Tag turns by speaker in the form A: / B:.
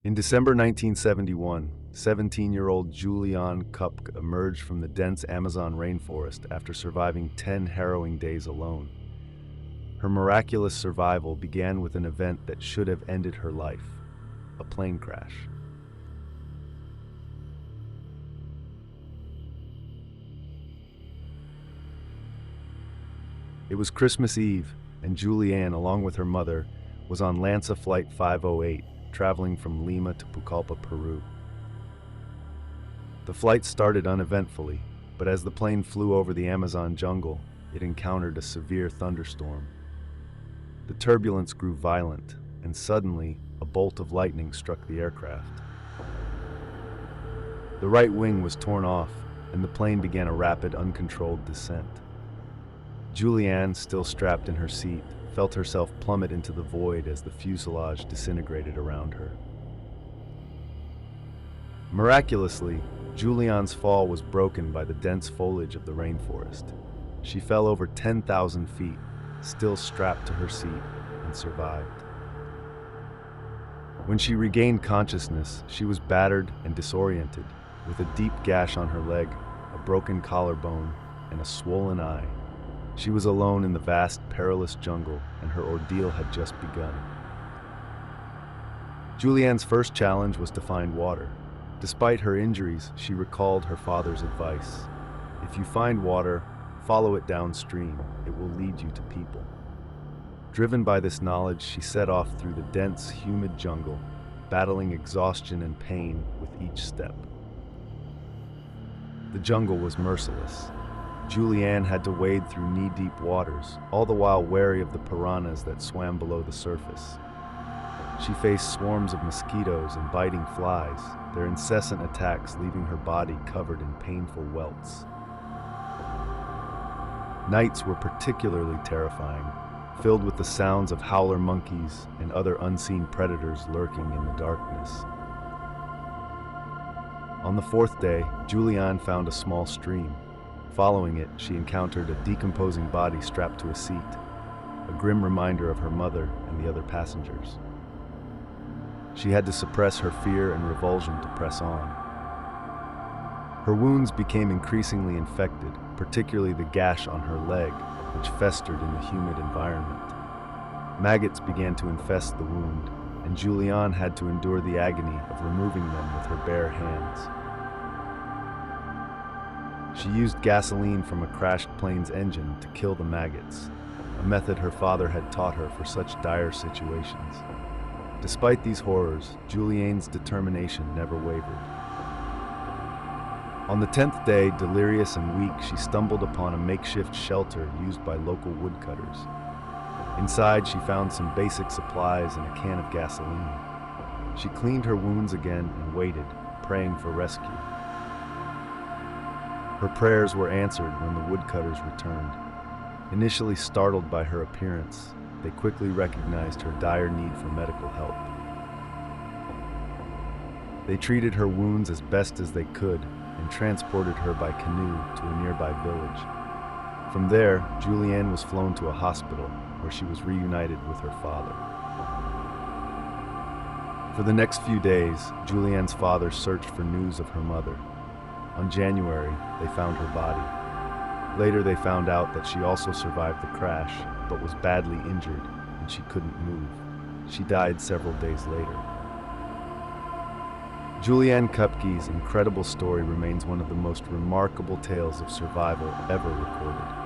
A: In December 1971, 17-year-old Juliane Koepcke emerged from the dense Amazon rainforest after surviving 10 harrowing days alone. Her miraculous survival began with an event that should have ended her life: a plane crash. It was Christmas Eve, and Juliane, along with her mother, was on Lanza Flight 508, traveling from Lima to Pucallpa, Peru. The flight started uneventfully, but as the plane flew over the Amazon jungle, it encountered a severe thunderstorm. The turbulence grew violent, and suddenly, a bolt of lightning struck the aircraft. The right wing was torn off, and the plane began a rapid, uncontrolled descent. Juliane, still strapped in her seat, felt herself plummet into the void as the fuselage disintegrated around her. Miraculously, Juliane's fall was broken by the dense foliage of the rainforest. She fell over 10,000 feet, still strapped to her seat, and survived. When she regained consciousness, she was battered and disoriented, with a deep gash on her leg, a broken collarbone, and a swollen eye. She was alone in the vast, perilous jungle, and her ordeal had just begun. Juliane's first challenge was to find water. Despite her injuries, she recalled her father's advice: if you find water, follow it downstream. It will lead you to people. Driven by this knowledge, she set off through the dense, humid jungle, battling exhaustion and pain with each step. The jungle was merciless. Juliane had to wade through knee-deep waters, all the while wary of the piranhas that swam below the surface. She faced swarms of mosquitoes and biting flies, their incessant attacks leaving her body covered in painful welts. Nights were particularly terrifying, filled with the sounds of howler monkeys and other unseen predators lurking in the darkness. On the fourth day, Juliane found a small stream. Following it, she encountered a decomposing body strapped to a seat, a grim reminder of her mother and the other passengers. She had to suppress her fear and revulsion to press on. Her wounds became increasingly infected, particularly the gash on her leg, which festered in the humid environment. Maggots began to infest the wound, and Juliane had to endure the agony of removing them with her bare hands. She used gasoline from a crashed plane's engine to kill the maggots, a method her father had taught her for such dire situations. Despite these horrors, Juliane's determination never wavered. On the 10th day, delirious and weak, she stumbled upon a makeshift shelter used by local woodcutters. Inside, she found some basic supplies and a can of gasoline. She cleaned her wounds again and waited, praying for rescue. Her prayers were answered when the woodcutters returned. Initially startled by her appearance, they quickly recognized her dire need for medical help. They treated her wounds as best as they could and transported her by canoe to a nearby village. From there, Juliane was flown to a hospital where she was reunited with her father. For the next few days, Juliane's father searched for news of her mother. On January, they found her body. Later, they found out that she also survived the crash, but was badly injured and she couldn't move. She died several days later. Juliane Koepcke's incredible story remains one of the most remarkable tales of survival ever recorded.